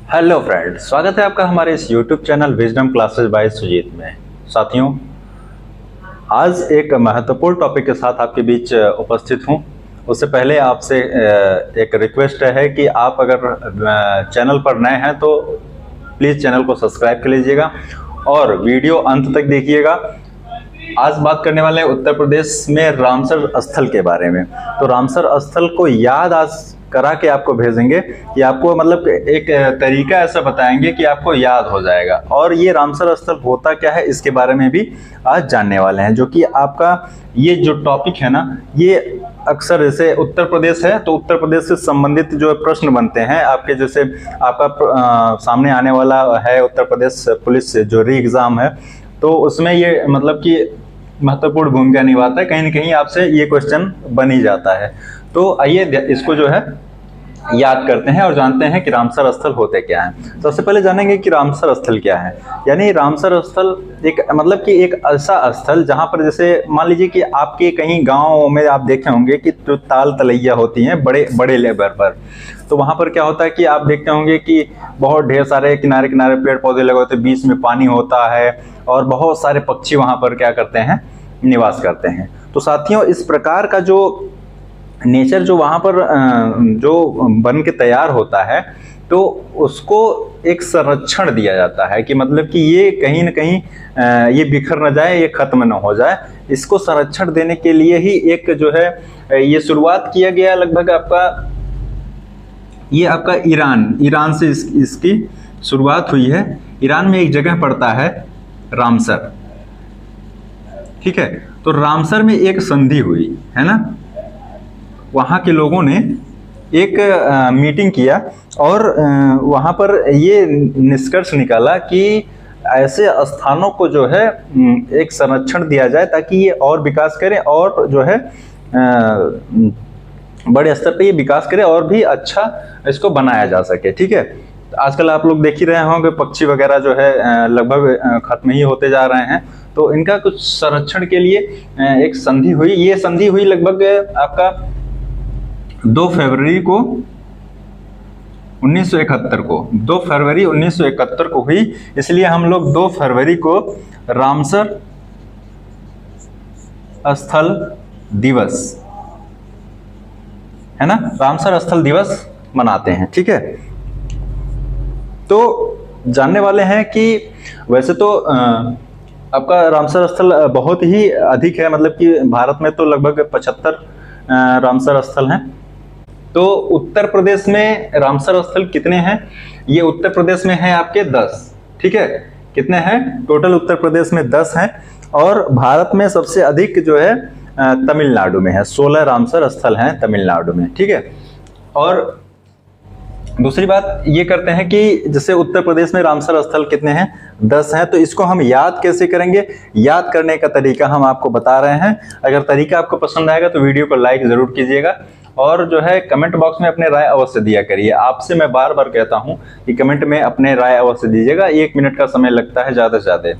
Hello friend, स्वागत है आपका हमारे इस YouTube channel wisdom classes by Sujeet में। साथियों, आज एक महत्वपूर्ण टॉपिक के साथ आपके बीच उपस्थित हूं। उससे पहले आपसे एक रिक्वेस्ट है कि आप अगर चैनल पर नए हैं तो प्लीज़ चैनल को सब्सक्राइब कर लीजिएगा और वीडियो अंत तक देखिएगा। आज बात करने वाले हैं उत्तर प्रदेश में रामसर स्थल के बारे में। तो रामसर स्थल को याद आज करा के आपको भेजेंगे कि आपको मतलब एक तरीका ऐसा बताएंगे कि आपको याद हो जाएगा। और ये रामसर स्थल होता क्या है इसके बारे में भी आज जानने वाले हैं, जो कि आपका ये जो टॉपिक है ना, ये अक्सर जैसे उत्तर प्रदेश है तो उत्तर प्रदेश से संबंधित जो प्रश्न बनते हैं आपके, जैसे आपका सामने आने वाला है उत्तर प्रदेश पुलिस जो री एग्जाम है, तो उसमें ये मतलब कि महत्वपूर्ण भूमिका निभाता है। कहीं ना कहीं आपसे ये क्वेश्चन बन ही जाता है। तो आइए इसको जो है याद करते हैं और जानते हैं कि रामसर स्थल होते क्या हैं। सबसे पहले जानेंगे कि रामसर स्थल क्या है। यानी रामसर स्थल एक मतलब कि एक ऐसा स्थल जहां पर जैसे मान लीजिए कि आपके कहीं गांव में आप देखे होंगे कि जो ताल तलैया होती हैं बड़े बड़े लेवल पर, तो वहां पर क्या होता है कि आप देखते होंगे कि बहुत ढेर सारे किनारे किनारे पेड़ पौधे लगे होते हैं, बीच में पानी होता है और बहुत सारे पक्षी वहां पर क्या करते हैं, निवास करते हैं। तो साथियों, इस प्रकार का जो नेचर जो वहां पर जो बन के तैयार होता है, तो उसको एक संरक्षण दिया जाता है कि मतलब कि ये कहीं ना कहीं ये बिखर न जाए, ये खत्म न हो जाए। इसको संरक्षण देने के लिए ही एक जो है ये शुरुआत किया गया। लगभग ये आपका ईरान से इसकी शुरुआत हुई है। ईरान में एक जगह पड़ता है रामसर, ठीक है। तो रामसर में एक संधि हुई है ना, वहाँ के लोगों ने एक मीटिंग किया और वहाँ पर ये निष्कर्ष निकाला कि ऐसे स्थानों को जो है एक संरक्षण दिया जाए ताकि ये और विकास करें और जो है बड़े स्तर पे ये विकास करे और भी अच्छा इसको बनाया जा सके, ठीक है। आजकल आप लोग देख ही रहे होंगे पक्षी वगैरह जो है लगभग खत्म ही होते जा रहे हैं। तो इनका कुछ संरक्षण के लिए एक संधि हुई। ये संधि हुई लगभग आपका 2 फरवरी को 1971 को 2 फरवरी 1971 को हुई। इसलिए हम लोग 2 फरवरी को रामसर स्थल दिवस है ना, रामसर स्थल दिवस मनाते हैं, ठीक है। तो जानने वाले हैं कि वैसे तो आपका रामसर स्थल बहुत ही अधिक है, मतलब कि भारत में तो लगभग 75 रामसर स्थल हैं। तो उत्तर प्रदेश में रामसर स्थल कितने हैं? ये उत्तर प्रदेश में है आपके 10, ठीक है। कितने हैं टोटल? उत्तर प्रदेश में 10 हैं और भारत में सबसे अधिक जो है तमिलनाडु में है। 16 रामसर स्थल हैं तमिलनाडु में, ठीक है। और दूसरी बात ये करते हैं कि जैसे उत्तर प्रदेश में रामसर स्थल कितने हैं? 10 हैं। तो इसको हम याद कैसे करेंगे? याद करने का तरीका हम आपको बता रहे हैं। अगर तरीका आपको पसंद आएगा तो वीडियो को लाइक जरूर कीजिएगा और जो है कमेंट बॉक्स में अपने राय अवश्य दिया करिए। आपसे मैं बार बार कहता हूं कि कमेंट में अपने राय अवश्य दीजिएगा। 1 मिनट का समय लगता है ज़्यादा से ज़्यादा,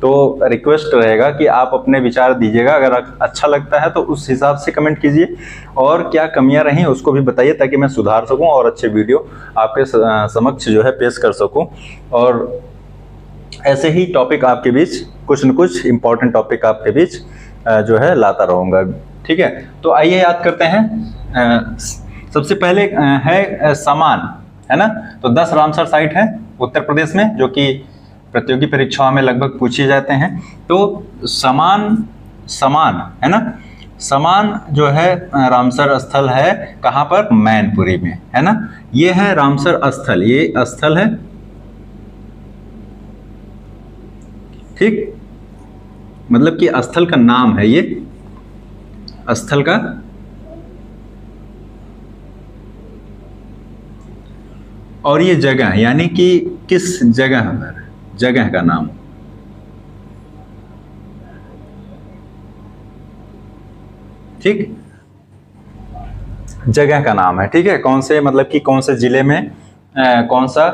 तो रिक्वेस्ट रहेगा कि आप अपने विचार दीजिएगा। अगर अच्छा लगता है तो उस हिसाब से कमेंट कीजिए और क्या कमियां रहीं उसको भी बताइए ताकि मैं सुधार सकूं और अच्छे वीडियो आपके समक्ष जो है पेश कर सकूं। और ऐसे ही टॉपिक आपके बीच कुछ न कुछ इम्पोर्टेंट टॉपिक आपके बीच जो है लाता रहूँगा, ठीक है। तो आइए याद करते हैं। सबसे पहले है समान, है ना। तो 10 रामसर साइट है उत्तर प्रदेश में जो कि प्रतियोगी परीक्षाओं में लगभग पूछे जाते हैं। तो समान है ना, समान जो है रामसर स्थल है कहाँ पर? मैनपुरी में, है ना। ये है रामसर स्थल, ये स्थल है, ठीक। मतलब कि स्थल का नाम है ये, स्थल का और ये जगह यानी कि किस जगह पर, जगह का नाम, ठीक, जगह का नाम है, ठीक है। कौन से मतलब कि कौन से जिले में कौन सा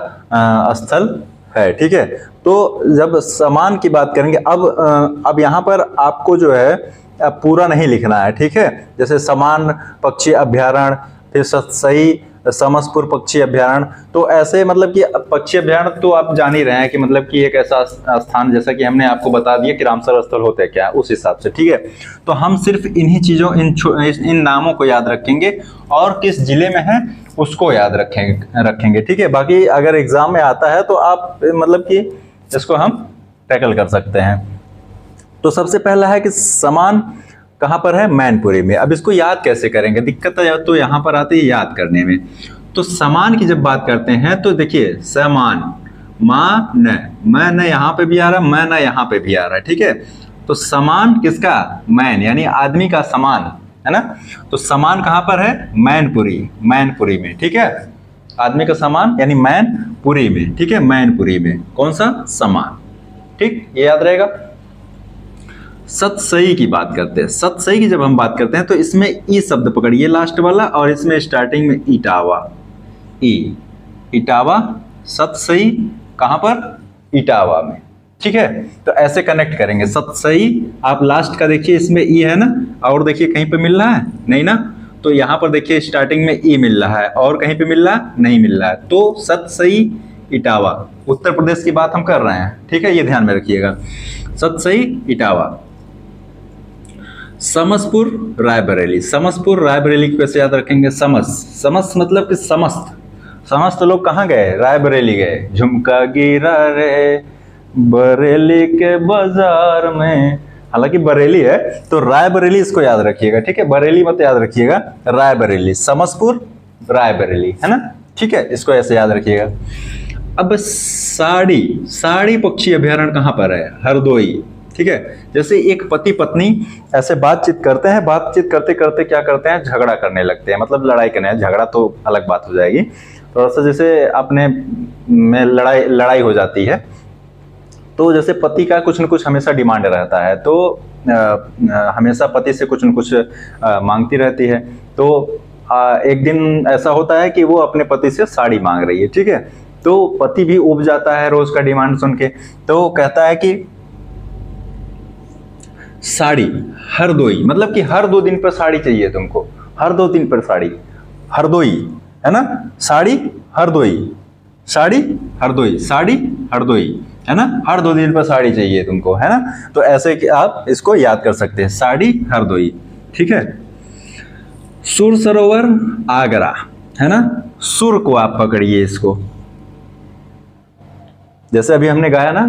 स्थल है, ठीक है। तो जब समान की बात करेंगे, अब यहाँ पर आपको जो है पूरा नहीं लिखना है, ठीक है। जैसे समान पक्षी अभ्यारण्य, फिर सही समसपुर पक्षी अभ्यारण्य। तो ऐसे मतलब कि पक्षी अभ्यारण्य तो आप जान ही रहे हैं कि मतलब कि एक ऐसा स्थान जैसा कि हमने आपको बता दिया कि रामसर स्थल होता है क्या, उस हिसाब से, ठीक है। तो हम सिर्फ इन्हीं चीजों इन नामों को याद रखेंगे और किस जिले में है उसको याद रखेंगे, ठीक है। बाकी अगर एग्जाम में आता है तो आप मतलब कि इसको हम टैकल कर सकते हैं। तो सबसे पहला है कि समान कहां पर है, मैनपुरी में। अब इसको याद कैसे करेंगे, दिक्कत तो यहां पर आती है याद करने में। तो समान की जब बात करते हैं तो देखिए समान, मा न, मैं न यहां पे भी आ रहा, मैं न यहां पे भी आ रहा है, ठीक है। तो समान किसका, मैन, यानी आदमी का समान, है ना। तो समान कहां पर है, मैनपुरी, मैनपुरी में, ठीक है। आदमी का समान यानी मैनपुरी में, ठीक है, मैनपुरी में। कौन सा, समान, ठीक, ये याद रहेगा। सतसई की बात करते हैं। सतसई की जब हम बात करते हैं तो इसमें ई शब्द पकड़िए लास्ट वाला, और इसमें स्टार्टिंग में इटावा, ई, इटावा, सतसई कहां पर, इटावा में, ठीक है। तो ऐसे कनेक्ट करेंगे। सतसई, आप लास्ट का देखिए इसमें ई है ना, और देखिए कहीं पे मिल रहा है नहीं ना, तो यहां पर देखिए स्टार्टिंग में ई मिल रहा है और कहीं पे मिल रहा नहीं मिल रहा है। तो सतसई इटावा, उत्तर प्रदेश की बात हम कर रहे हैं, ठीक है, ये ध्यान में रखिएगा। सतसई इटावा। समसपुर रायबरेली, समसपुर रायबरेली को कैसे याद रखेंगे, समस, समस मतलब कि समस्त, समस्त लोग कहाँ गए, रायबरेली गए। झुमका गिरा रे बरेली के बाजार में, हालांकि बरेली है तो रायबरेली इसको याद रखिएगा, ठीक है, बरेली मत याद रखिएगा, रायबरेली, समसपुर रायबरेली, है ना, ठीक है, इसको ऐसे याद रखिएगा। अब साड़ी, साड़ी पक्षी अभ्यारण्य कहाँ पर है, हरदोई, ठीक है। जैसे एक पति पत्नी ऐसे बातचीत करते हैं, बातचीत करते करते क्या करते हैं, झगड़ा करने लगते हैं, मतलब लड़ाई करने, झगड़ा तो अलग बात हो जाएगी, थोड़ा सा जैसे अपने में लड़ाई हो जाती है। तो जैसे पति का कुछ न कुछ हमेशा डिमांड रहता है, तो हमेशा पति से कुछ न कुछ मांगती रहती है। तो एक दिन ऐसा होता है कि वो अपने पति से साड़ी मांग रही है, ठीक है। तो पति भी ऊब जाता है रोज का डिमांड सुन के, तो कहता है कि साड़ी हरदोई, मतलब कि हर 2 दिन पर साड़ी चाहिए तुमको, हर 2 दिन पर साड़ी, हरदोई, है ना, साड़ी हरदोई, साड़ी हरदोई, साड़ी हरदोई, है ना, हर 2 दिन पर साड़ी चाहिए तुमको, है ना। तो ऐसे कि आप इसको याद कर सकते हैं, साड़ी हरदोई, ठीक है। सुर सरोवर आगरा, है ना, सुर को आप पकड़िए इसको, जैसे अभी हमने गाया ना,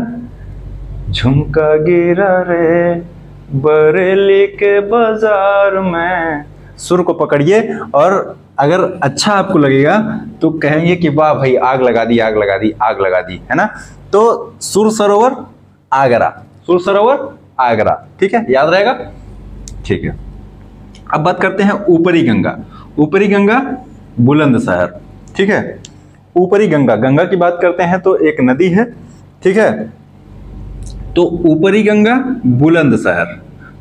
झुमका गिरा रे बरेली के बाजार में, सुर को पकड़िए। और अगर अच्छा आपको लगेगा तो कहेंगे कि वाह भाई आग लगा दी, आग लगा दी, आग लगा दी, है ना। तो सुर सरोवर आगरा, सुर सरोवर आगरा, ठीक है, याद रहेगा, ठीक है। अब बात करते हैं ऊपरी गंगा, ऊपरी गंगा बुलंदशहर, ठीक है। ऊपरी गंगा, गंगा की बात करते हैं तो एक नदी है, ठीक है। तो ऊपरी गंगा बुलंदशहर,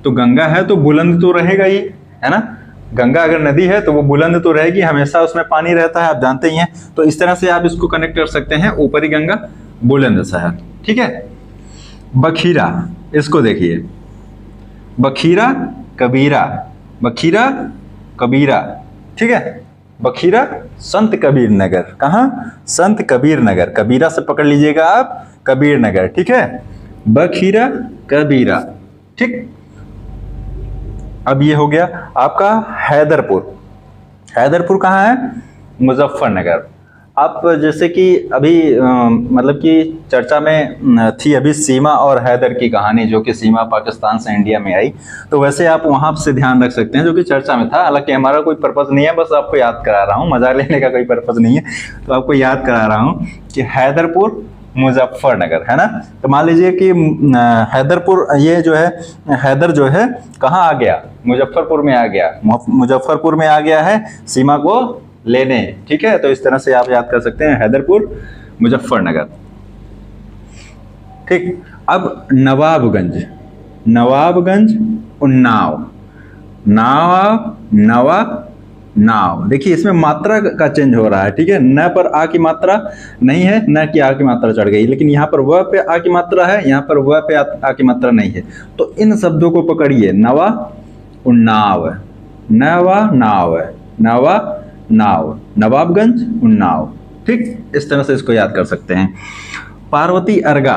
तो गंगा है तो बुलंद तो रहेगा ही, है ना। गंगा अगर नदी है तो वो बुलंद तो रहेगी, हमेशा उसमें पानी रहता है, आप जानते ही हैं। तो इस तरह से आप इसको कनेक्ट कर सकते हैं, ऊपरी गंगा बुलंदशहर, ठीक है। बखीरा, इसको देखिए, बखीरा कबीरा, बखीरा कबीरा, ठीक है। बखीरा संत कबीर नगर, कहाँ, संत कबीर नगर, कबीरा से पकड़ लीजिएगा आप, कबीर नगर, ठीक है, बखीरा कबीरा, ठीक। अब ये हो गया आपका हैदरपुर, हैदरपुर कहाँ है, मुजफ्फरनगर। आप जैसे कि अभी मतलब कि चर्चा में थी अभी सीमा और हैदर की कहानी, जो कि सीमा पाकिस्तान से इंडिया में आई, तो वैसे आप वहां से ध्यान रख सकते हैं, जो कि चर्चा में था। हालांकि हमारा कोई पर्पस नहीं है, बस आपको याद करा रहा हूँ, मजा लेने का कोई पर्पस नहीं है, तो आपको याद करा रहा हूँ कि हैदरपुर मुजफ्फरनगर, है ना। तो मान लीजिए कि हैदरपुर, ये जो है हैदर जो है कहाँ आ गया, मुजफ्फरपुर में आ गया, मुजफ्फरपुर में आ गया है सीमा को लेने, ठीक है। तो इस तरह से आप याद कर सकते हैं, हैदरपुर मुजफ्फरनगर, ठीक। अब नवाबगंज, नवाबगंज उन्नाव, नाव, नवा, नाव, देखिए इसमें मात्रा का चेंज हो रहा है, ठीक है। न पर आ की मात्रा नहीं है, न की आ की मात्रा चढ़ गई, लेकिन यहाँ पर व पे आ की मात्रा है, यहाँ पर व पे आ की मात्रा नहीं है। तो इन शब्दों को पकड़िए, नवा उन्नाव, नवा नाव, नवा नाव, नवाबगंज, उन्नाव। ठीक, इस तरह से इसको याद कर सकते हैं। पार्वती अर्गा,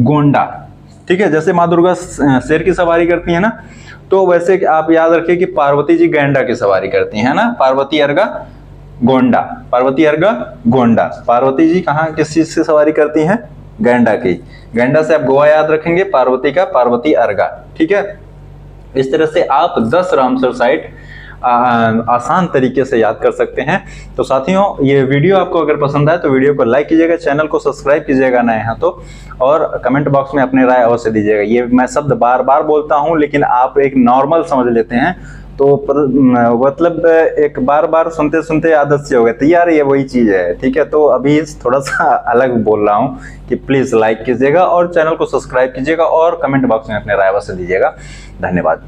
गोंडा। ठीक है, जैसे माँ दुर्गा शेर की सवारी करती है ना, तो वैसे आप याद रखिए कि पार्वती जी गैंडा की सवारी करती है ना। पार्वती अर्गा गोंडा, पार्वती अर्गा गोंडा। पार्वती जी कहाँ किस चीज की सवारी करती हैं? गैंडा की। गैंडा से आप गोवा याद रखेंगे, पार्वती का पार्वती अर्गा। ठीक है, इस तरह से आप 10 रामसर साइट आसान तरीके से याद कर सकते हैं। तो साथियों, ये वीडियो आपको अगर पसंद आए तो वीडियो को लाइक कीजिएगा, चैनल को सब्सक्राइब कीजिएगा नए हैं तो, और कमेंट बॉक्स में अपनी राय अवश्य दीजिएगा। ये मैं शब्द बार बार बोलता हूं, लेकिन आप एक नॉर्मल समझ लेते हैं, तो मतलब एक बार बार सुनते सुनते आदत से हो गए तो यार ये वही चीज है। ठीक है, तो अभी थोड़ा सा अलग बोल रहा हूँ कि प्लीज लाइक कीजिएगा और चैनल को सब्सक्राइब कीजिएगा और कमेंट बॉक्स में अपने राय अवश्य दीजिएगा। धन्यवाद।